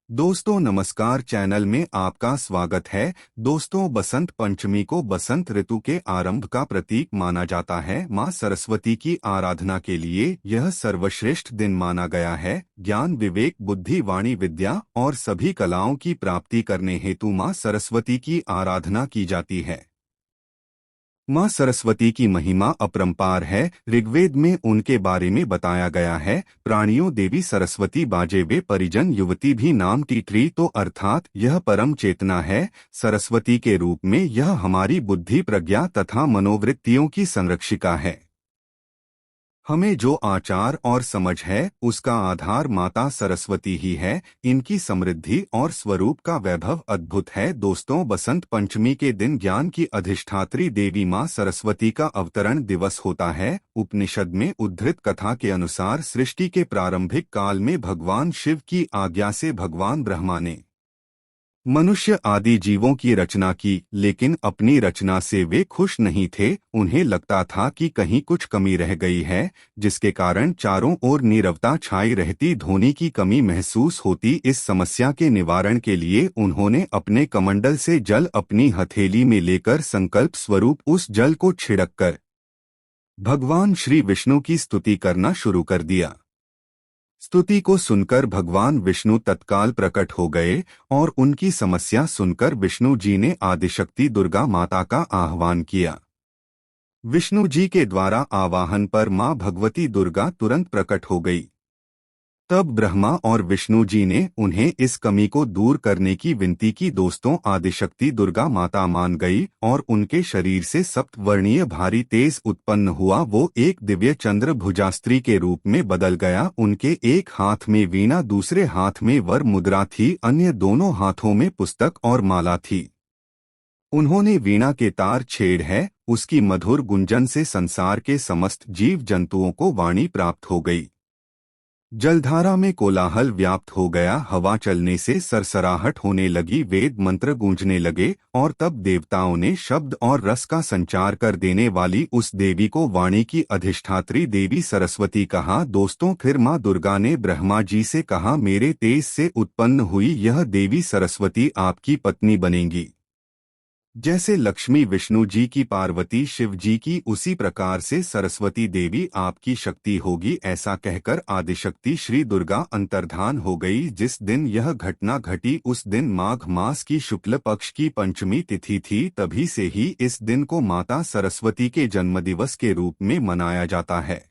दोस्तों नमस्कार, चैनल में आपका स्वागत है। दोस्तों, बसंत पंचमी को बसंत ऋतु के आरंभ का प्रतीक माना जाता है। मां सरस्वती की आराधना के लिए यह सर्वश्रेष्ठ दिन माना गया है। ज्ञान, विवेक, बुद्धि, वाणी, विद्या और सभी कलाओं की प्राप्ति करने हेतु मां सरस्वती की आराधना की जाती है। मां सरस्वती की महिमा अपरंपार है। ऋग्वेद में उनके बारे में बताया गया है, प्राणियों देवी सरस्वती बाजे वे परिजन युवती भी नाम टीटरी, तो अर्थात यह परम चेतना है। सरस्वती के रूप में यह हमारी बुद्धि, प्रज्ञा तथा मनोवृत्तियों की संरक्षिका है। हमें जो आचार और समझ है उसका आधार माता सरस्वती ही है। इनकी समृद्धि और स्वरूप का वैभव अद्भुत है। दोस्तों, बसंत पंचमी के दिन ज्ञान की अधिष्ठात्री देवी मां सरस्वती का अवतरण दिवस होता है। उपनिषद में उद्धृत कथा के अनुसार सृष्टि के प्रारंभिक काल में भगवान शिव की आज्ञा से भगवान ब्रह्मा ने मनुष्य आदि जीवों की रचना की, लेकिन अपनी रचना से वे खुश नहीं थे। उन्हें लगता था कि कहीं कुछ कमी रह गई है, जिसके कारण चारों ओर नीरवता छाई रहती, ध्वनि की कमी महसूस होती। इस समस्या के निवारण के लिए उन्होंने अपने कमंडल से जल अपनी हथेली में लेकर संकल्प स्वरूप उस जल को छिड़ककर भगवान श्री विष्णु की स्तुति करना शुरू कर दिया। स्तुति को सुनकर भगवान विष्णु तत्काल प्रकट हो गए और उनकी समस्या सुनकर विष्णु जी ने आदिशक्ति दुर्गा माता का आह्वान किया। विष्णु जी के द्वारा आवाहन पर मां भगवती दुर्गा तुरंत प्रकट हो गई। तब ब्रह्मा और विष्णु जी ने उन्हें इस कमी को दूर करने की विनती की। दोस्तों, आदिशक्ति दुर्गा माता मान गई और उनके शरीर से सप्तवर्णीय भारी तेज उत्पन्न हुआ। वो एक दिव्य चंद्र भुजास्त्री के रूप में बदल गया। उनके एक हाथ में वीणा, दूसरे हाथ में वर मुद्रा थी, अन्य दोनों हाथों में पुस्तक और माला थी। उन्होंने वीणा के तार छेड़ है, उसकी मधुर गुंजन से संसार के समस्त जीव जंतुओं को वाणी प्राप्त हो गई। जलधारा में कोलाहल व्याप्त हो गया, हवा चलने से सरसराहट होने लगी, वेद मंत्र गूंजने लगे और तब देवताओं ने शब्द और रस का संचार कर देने वाली उस देवी को वाणी की अधिष्ठात्री देवी सरस्वती कहा। दोस्तों, फिर मां दुर्गा ने ब्रह्मा जी से कहा, मेरे तेज से उत्पन्न हुई यह देवी सरस्वती आपकी पत्नी बनेंगी। जैसे लक्ष्मी विष्णु जी की, पार्वती शिव जी की, उसी प्रकार से सरस्वती देवी आपकी शक्ति होगी। ऐसा कहकर आदिशक्ति श्री दुर्गा अंतर्धान हो गई। जिस दिन यह घटना घटी उस दिन माघ मास की शुक्ल पक्ष की पंचमी तिथि थी। तभी से ही इस दिन को माता सरस्वती के जन्मदिवस के रूप में मनाया जाता है।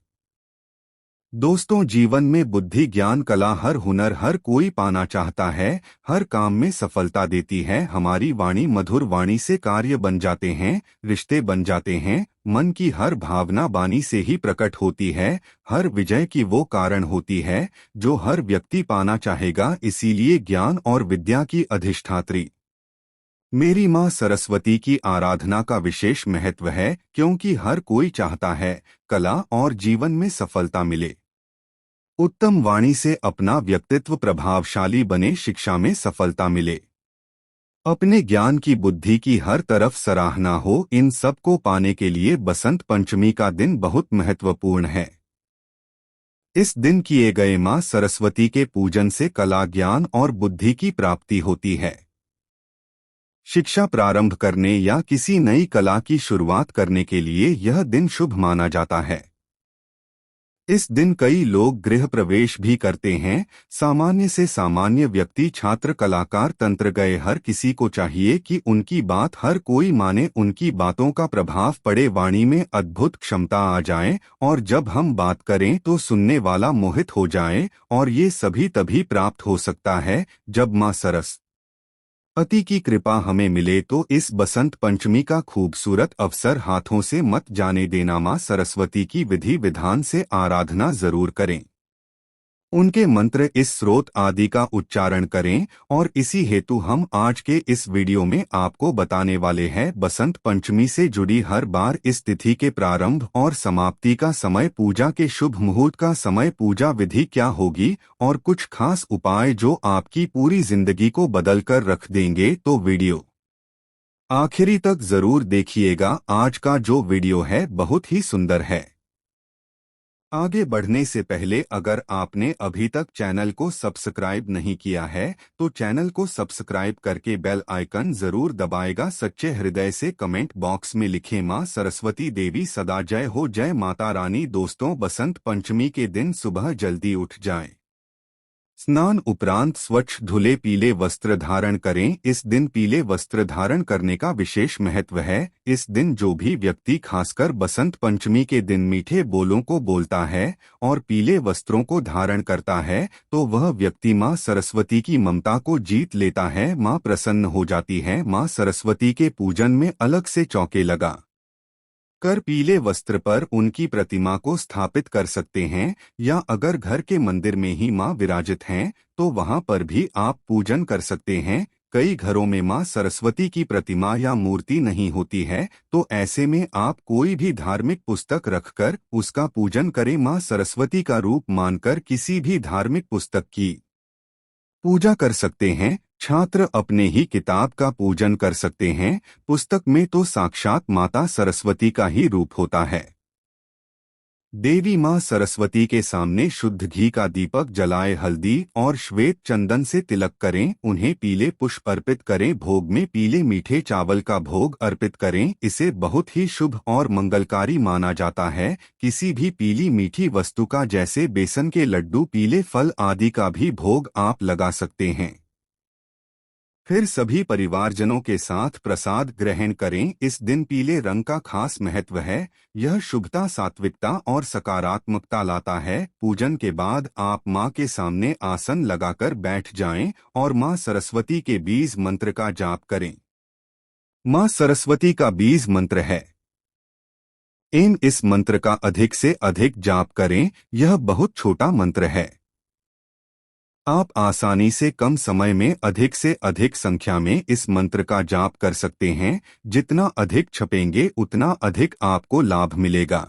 दोस्तों, जीवन में बुद्धि, ज्ञान, कला, हर हुनर हर कोई पाना चाहता है। हर काम में सफलता देती है। हमारी वाणी मधुर वाणी से कार्य बन जाते हैं, रिश्ते बन जाते हैं। मन की हर भावना वाणी से ही प्रकट होती है। हर विजय की वो कारण होती है जो हर व्यक्ति पाना चाहेगा। इसीलिए ज्ञान और विद्या की अधिष्ठात्री मेरी मां सरस्वती की आराधना का विशेष महत्व है, क्योंकि हर कोई चाहता है कला और जीवन में सफलता मिले, उत्तम वाणी से अपना व्यक्तित्व प्रभावशाली बने, शिक्षा में सफलता मिले, अपने ज्ञान की, बुद्धि की हर तरफ सराहना हो। इन सब को पाने के लिए बसंत पंचमी का दिन बहुत महत्वपूर्ण है। इस दिन किए गए मां सरस्वती के पूजन से कला, ज्ञान और बुद्धि की प्राप्ति होती है। शिक्षा प्रारंभ करने या किसी नई कला की शुरुआत करने के लिए यह दिन शुभ माना जाता है। इस दिन कई लोग गृह प्रवेश भी करते हैं। सामान्य से सामान्य व्यक्ति, छात्र, कलाकार, तंत्र गए, हर किसी को चाहिए कि उनकी बात हर कोई माने, उनकी बातों का प्रभाव पड़े, वाणी में अद्भुत क्षमता आ जाए और जब हम बात करें तो सुनने वाला मोहित हो जाए। और ये सभी तभी प्राप्त हो सकता है जब मां सरस्वती पति की कृपा हमें मिले। तो इस बसंत पंचमी का खूबसूरत अवसर हाथों से मत जाने देना। मां सरस्वती की विधि विधान से आराधना जरूर करें, उनके मंत्र, इस स्रोत आदि का उच्चारण करें। और इसी हेतु हम आज के इस वीडियो में आपको बताने वाले हैं बसंत पंचमी से जुड़ी हर बार इस तिथि के प्रारंभ और समाप्ति का समय, पूजा के शुभ मुहूर्त का समय, पूजा विधि क्या होगी और कुछ खास उपाय जो आपकी पूरी जिंदगी को बदल कर रख देंगे। तो वीडियो आखिरी तक जरूर देखिएगा। आज का जो वीडियो है बहुत ही सुंदर है। आगे बढ़ने से पहले अगर आपने अभी तक चैनल को सब्सक्राइब नहीं किया है तो चैनल को सब्सक्राइब करके बेल आइकन जरूर दबाएगा। सच्चे हृदय से कमेंट बॉक्स में लिखें मां सरस्वती देवी सदा जय हो, जय माता रानी। दोस्तों, बसंत पंचमी के दिन सुबह जल्दी उठ जाएं। स्नान उपरांत स्वच्छ धुले पीले वस्त्र धारण करें। इस दिन पीले वस्त्र धारण करने का विशेष महत्व है। इस दिन जो भी व्यक्ति खासकर बसंत पंचमी के दिन मीठे बोलों को बोलता है और पीले वस्त्रों को धारण करता है तो वह व्यक्ति मां सरस्वती की ममता को जीत लेता है। मां प्रसन्न हो जाती है। मां सरस्वती के पूजन में अलग से चौके लगा कर पीले वस्त्र पर उनकी प्रतिमा को स्थापित कर सकते हैं, या अगर घर के मंदिर में ही मां विराजित हैं तो वहां पर भी आप पूजन कर सकते हैं। कई घरों में मां सरस्वती की प्रतिमा या मूर्ति नहीं होती है तो ऐसे में आप कोई भी धार्मिक पुस्तक रखकर उसका पूजन करें। मां सरस्वती का रूप मानकर किसी भी धार्मिक पुस्तक की पूजा कर सकते हैं। छात्र अपने ही किताब का पूजन कर सकते हैं। पुस्तक में तो साक्षात माता सरस्वती का ही रूप होता है। देवी मां सरस्वती के सामने शुद्ध घी का दीपक जलाए, हल्दी और श्वेत चंदन से तिलक करें, उन्हें पीले पुष्प अर्पित करें, भोग में पीले मीठे चावल का भोग अर्पित करें। इसे बहुत ही शुभ और मंगलकारी माना जाता है। किसी भी पीली मीठी वस्तु का जैसे बेसन के लड्डू, पीले फल आदि का भी भोग आप लगा सकते हैं। फिर सभी परिवारजनों के साथ प्रसाद ग्रहण करें। इस दिन पीले रंग का खास महत्व है। यह शुभता, सात्विकता और सकारात्मकता लाता है। पूजन के बाद आप मां के सामने आसन लगाकर बैठ जाएं और मां सरस्वती के बीज मंत्र का जाप करें। मां सरस्वती का बीज मंत्र है एम। इस मंत्र का अधिक से अधिक जाप करें। यह बहुत छोटा मंत्र है। आप आसानी से कम समय में अधिक से अधिक संख्या में इस मंत्र का जाप कर सकते हैं। जितना अधिक छपेंगे उतना अधिक आपको लाभ मिलेगा।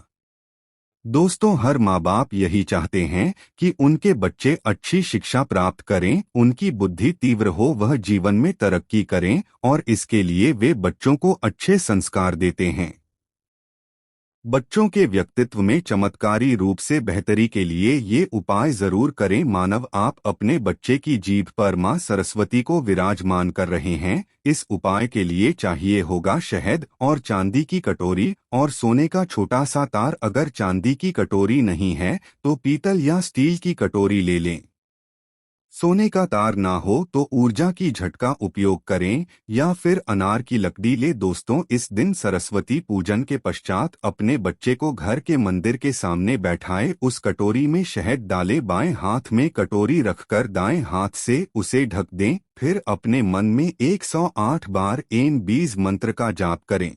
दोस्तों, हर माँ बाप यही चाहते हैं कि उनके बच्चे अच्छी शिक्षा प्राप्त करें, उनकी बुद्धि तीव्र हो, वह जीवन में तरक्की करें और इसके लिए वे बच्चों को अच्छे संस्कार देते हैं। बच्चों के व्यक्तित्व में चमत्कारी रूप से बेहतरी के लिए ये उपाय जरूर करें। मानव, आप अपने बच्चे की जीभ पर मां सरस्वती को विराजमान कर रहे हैं। इस उपाय के लिए चाहिए होगा शहद और चांदी की कटोरी और सोने का छोटा सा तार। अगर चांदी की कटोरी नहीं है तो पीतल या स्टील की कटोरी ले लें। सोने का तार ना हो तो ऊर्जा की झटका उपयोग करें या फिर अनार की लकड़ी ले। दोस्तों, इस दिन सरस्वती पूजन के पश्चात अपने बच्चे को घर के मंदिर के सामने बैठाएं। उस कटोरी में शहद डालें, बाएं हाथ में कटोरी रखकर दाएं हाथ से उसे ढक दें। फिर अपने मन में 108 बार एन बीज मंत्र का जाप करें।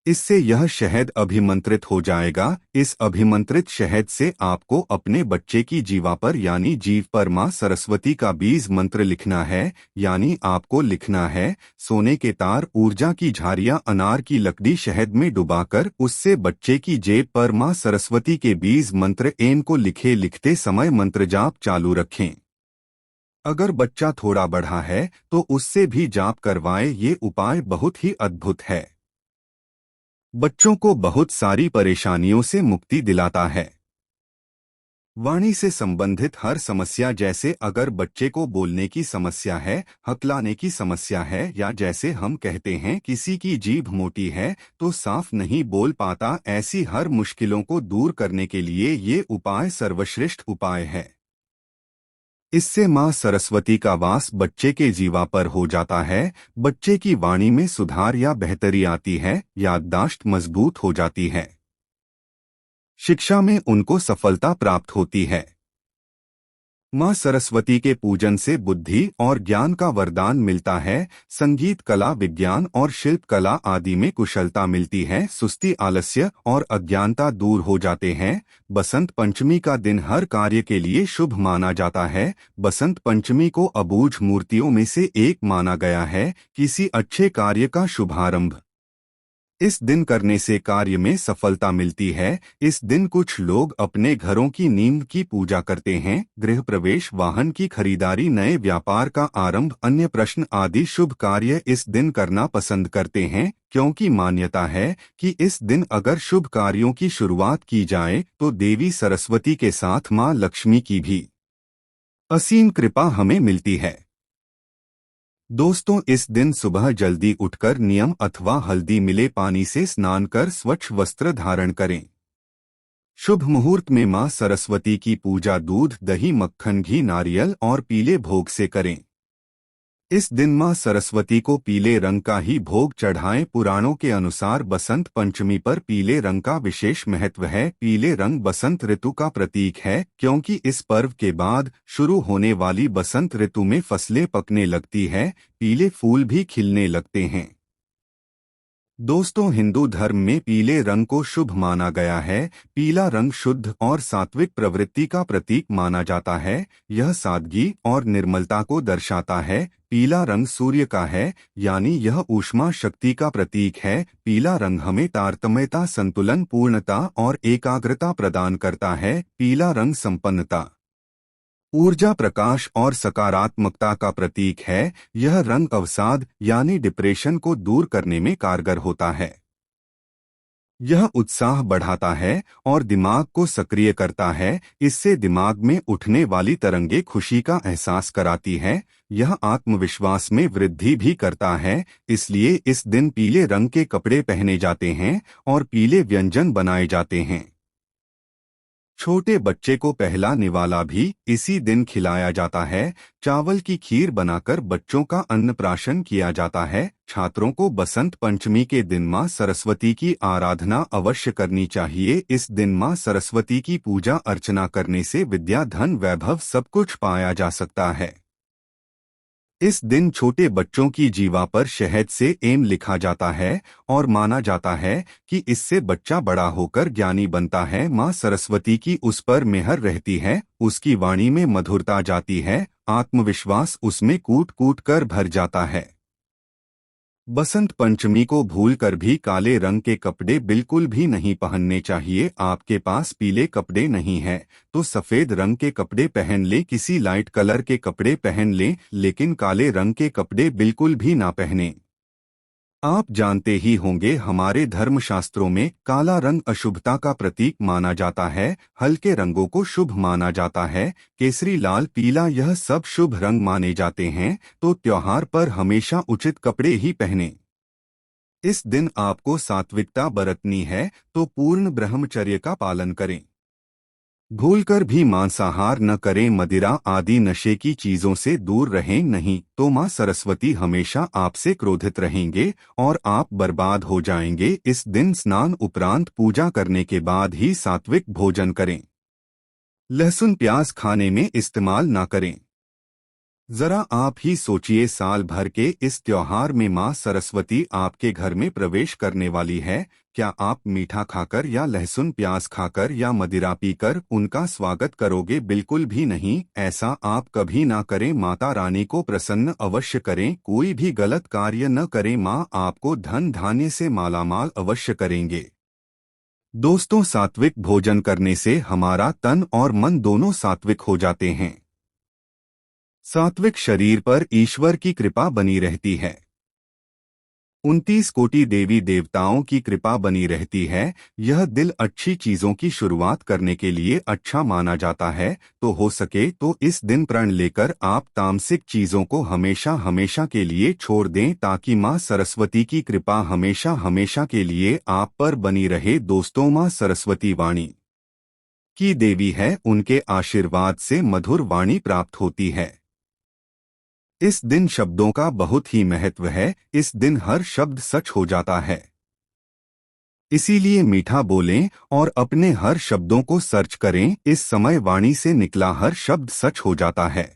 इससे यह शहद अभिमंत्रित हो जाएगा। इस अभिमंत्रित शहद से आपको अपने बच्चे की जीवा पर यानी जीभ पर मां सरस्वती का बीज मंत्र लिखना है। यानी आपको लिखना है, सोने के तार, ऊर्जा की झारियां, अनार की लकड़ी शहद में डुबाकर उससे बच्चे की जेब पर मां सरस्वती के बीज मंत्र एन को लिखे। लिखते समय मंत्र जाप चालू रखें। अगर बच्चा थोड़ा बढ़ा है तो उससे भी जाप करवाएं। ये उपाय बहुत ही अद्भुत है। बच्चों को बहुत सारी परेशानियों से मुक्ति दिलाता है। वाणी से संबंधित हर समस्या, जैसे अगर बच्चे को बोलने की समस्या है, हकलाने की समस्या है, या जैसे हम कहते हैं किसी की जीभ मोटी है तो साफ नहीं बोल पाता, ऐसी हर मुश्किलों को दूर करने के लिए ये उपाय सर्वश्रेष्ठ उपाय है। इससे मां सरस्वती का वास बच्चे के जीवा पर हो जाता है। बच्चे की वाणी में सुधार या बेहतरी आती है, याददाश्त मजबूत हो जाती है, शिक्षा में उनको सफलता प्राप्त होती है। मां सरस्वती के पूजन से बुद्धि और ज्ञान का वरदान मिलता है। संगीत, कला, विज्ञान और शिल्प कला आदि में कुशलता मिलती है। सुस्ती, आलस्य और अज्ञानता दूर हो जाते हैं। बसंत पंचमी का दिन हर कार्य के लिए शुभ माना जाता है। बसंत पंचमी को अबूझ मूर्तियों में से एक माना गया है, किसी अच्छे कार्य का शुभारंभ। इस दिन करने से कार्य में सफलता मिलती है। इस दिन कुछ लोग अपने घरों की नींव की पूजा करते हैं, गृह प्रवेश, वाहन की खरीदारी, नए व्यापार का आरंभ, अन्य प्रश्न आदि शुभ कार्य इस दिन करना पसंद करते हैं, क्योंकि मान्यता है कि इस दिन अगर शुभ कार्यों की शुरुआत की जाए तो देवी सरस्वती के साथ मां लक्ष्मी की भी असीम कृपा हमें मिलती है। दोस्तों, इस दिन सुबह जल्दी उठकर नियम अथवा हल्दी मिले पानी से स्नान कर स्वच्छ वस्त्र धारण करें। शुभ मुहूर्त में मां सरस्वती की पूजा दूध, दही, मक्खन, घी, नारियल और पीले भोग से करें। इस दिन मां सरस्वती को पीले रंग का ही भोग चढ़ाएं। पुराणों के अनुसार बसंत पंचमी पर पीले रंग का विशेष महत्व है। पीले रंग बसंत ऋतु का प्रतीक है, क्योंकि इस पर्व के बाद शुरू होने वाली बसंत ऋतु में फसलें पकने लगती है, पीले फूल भी खिलने लगते हैं। दोस्तों, हिंदू धर्म में पीले रंग को शुभ माना गया है। पीला रंग शुद्ध और सात्विक प्रवृत्ति का प्रतीक माना जाता है। यह सादगी और निर्मलता को दर्शाता है। पीला रंग सूर्य का है, यानी यह ऊष्मा शक्ति का प्रतीक है। पीला रंग हमें तारतम्यता, संतुलन, पूर्णता और एकाग्रता प्रदान करता है। पीला रंग संपन्नता, ऊर्जा, प्रकाश और सकारात्मकता का प्रतीक है। यह रंग अवसाद यानी डिप्रेशन को दूर करने में कारगर होता है। यह उत्साह बढ़ाता है और दिमाग को सक्रिय करता है। इससे दिमाग में उठने वाली तरंगें खुशी का एहसास कराती है। यह आत्मविश्वास में वृद्धि भी करता है। इसलिए इस दिन पीले रंग के कपड़े पहने जाते हैं और पीले व्यंजन बनाए जाते हैं। छोटे बच्चे को पहला निवाला भी इसी दिन खिलाया जाता है। चावल की खीर बनाकर बच्चों का अन्नप्राशन किया जाता है। छात्रों को बसंत पंचमी के दिन मां सरस्वती की आराधना अवश्य करनी चाहिए। इस दिन मां सरस्वती की पूजा अर्चना करने से विद्या, धन, वैभव सब कुछ पाया जा सकता है। इस दिन छोटे बच्चों की जीवा पर शहद से एम लिखा जाता है और माना जाता है कि इससे बच्चा बड़ा होकर ज्ञानी बनता है। मां सरस्वती की उस पर मेहर रहती है, उसकी वाणी में मधुरता जाती है, आत्मविश्वास उसमें कूट कूट कर भर जाता है। बसंत पंचमी को भूलकर भी काले रंग के कपड़े बिल्कुल भी नहीं पहनने चाहिए। आपके पास पीले कपड़े नहीं है तो सफेद रंग के कपड़े पहन ले, किसी लाइट कलर के कपड़े पहन ले, लेकिन काले रंग के कपड़े बिल्कुल भी ना पहने। आप जानते ही होंगे, हमारे धर्मशास्त्रों में काला रंग अशुभता का प्रतीक माना जाता है। हल्के रंगों को शुभ माना जाता है। केसरी, लाल, पीला यह सब शुभ रंग माने जाते हैं। तो त्योहार पर हमेशा उचित कपड़े ही पहने। इस दिन आपको सात्विकता बरतनी है तो पूर्ण ब्रह्मचर्य का पालन करें। भूलकर भी मांसाहार न करें, मदिरा आदि नशे की चीजों से दूर रहें, नहीं तो मां सरस्वती हमेशा आपसे क्रोधित रहेंगे और आप बर्बाद हो जाएंगे। इस दिन स्नान उपरांत पूजा करने के बाद ही सात्विक भोजन करें। लहसुन, प्याज खाने में इस्तेमाल ना करें। जरा आप ही सोचिए, साल भर के इस त्योहार में मां सरस्वती आपके घर में प्रवेश करने वाली है। क्या आप मीठा खाकर या लहसुन प्याज खाकर या मदिरा पीकर उनका स्वागत करोगे? बिल्कुल भी नहीं। ऐसा आप कभी ना करें। माता रानी को प्रसन्न अवश्य करें। कोई भी गलत कार्य न करें। मां आपको धन धान्य से मालामाल अवश्य करेंगे। दोस्तों, सात्विक भोजन करने से हमारा तन और मन दोनों सात्विक हो जाते हैं। सात्विक शरीर पर ईश्वर की कृपा बनी रहती है। 29 कोटि देवी देवताओं की कृपा बनी रहती है। यह दिल अच्छी चीजों की शुरुआत करने के लिए अच्छा माना जाता है। तो हो सके तो इस दिन प्रण लेकर आप तामसिक चीजों को हमेशा हमेशा के लिए छोड़ दें, ताकि मां सरस्वती की कृपा हमेशा हमेशा के लिए आप पर बनी रहे। दोस्तों, मां सरस्वती वाणी की देवी है। उनके आशीर्वाद से मधुर वाणी प्राप्त होती है। इस दिन शब्दों का बहुत ही महत्व है। इस दिन हर शब्द सच हो जाता है। इसीलिए मीठा बोलें और अपने हर शब्दों को सर्च करें। इस समय वाणी से निकला हर शब्द सच हो जाता है।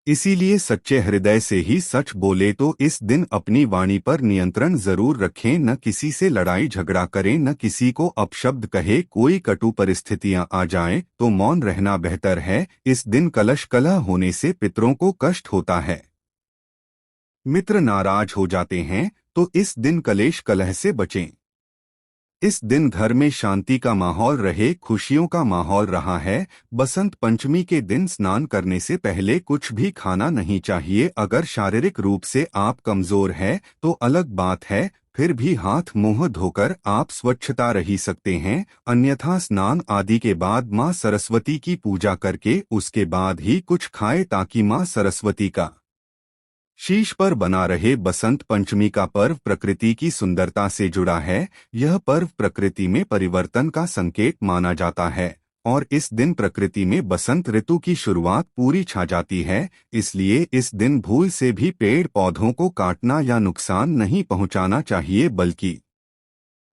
इसीलिए सच्चे हृदय से ही सच बोले। तो इस दिन अपनी वाणी पर नियंत्रण जरूर रखें। न किसी से लड़ाई झगड़ा करें, न किसी को अपशब्द कहे। कोई कटु परिस्थितियां आ जाएं तो मौन रहना बेहतर है। इस दिन कलश कलह होने से पितरों को कष्ट होता है। मित्र नाराज हो जाते हैं तो इस दिन कलेश कलह से बचें। इस दिन घर में शांति का माहौल रहे, खुशियों का माहौल रहा है। बसंत पंचमी के दिन स्नान करने से पहले कुछ भी खाना नहीं चाहिए। अगर शारीरिक रूप से आप कमजोर हैं तो अलग बात है, फिर भी हाथ मुंह धोकर आप स्वच्छता रही सकते हैं। अन्यथा स्नान आदि के बाद मां सरस्वती की पूजा करके उसके बाद ही कुछ खाएं ताकि मां सरस्वती का शीश पर बना रहे। बसंत पंचमी का पर्व प्रकृति की सुंदरता से जुड़ा है। यह पर्व प्रकृति में परिवर्तन का संकेत माना जाता है और इस दिन प्रकृति में बसंत ऋतु की शुरुआत पूरी छा जाती है। इसलिए इस दिन भूल से भी पेड़ पौधों को काटना या नुकसान नहीं पहुंचाना चाहिए, बल्कि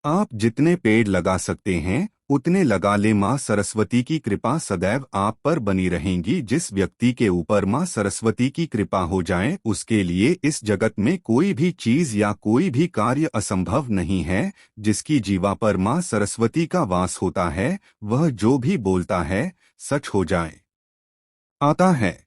आप जितने पेड़ लगा सकते हैं उतने लगा ले। मां सरस्वती की कृपा सदैव आप पर बनी रहेंगी। जिस व्यक्ति के ऊपर मां सरस्वती की कृपा हो जाए उसके लिए इस जगत में कोई भी चीज या कोई भी कार्य असंभव नहीं है। जिसकी जीवा पर मां सरस्वती का वास होता है वह जो भी बोलता है सच हो जाए आता है।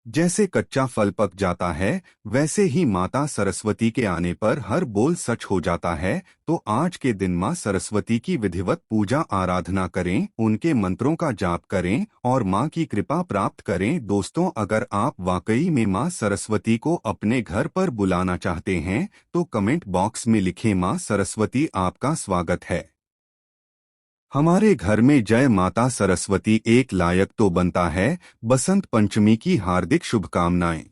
जैसे कच्चा फल पक जाता है वैसे ही माता सरस्वती के आने पर हर बोल सच हो जाता है। तो आज के दिन मां सरस्वती की विधिवत पूजा आराधना करें, उनके मंत्रों का जाप करें और मां की कृपा प्राप्त करें। दोस्तों, अगर आप वाकई में मां सरस्वती को अपने घर पर बुलाना चाहते हैं तो कमेंट बॉक्स में लिखें, मां सरस्वती आपका स्वागत है हमारे घर में। जय माता सरस्वती एक लायक तो बनता है। बसंत पंचमी की हार्दिक शुभकामनाएं।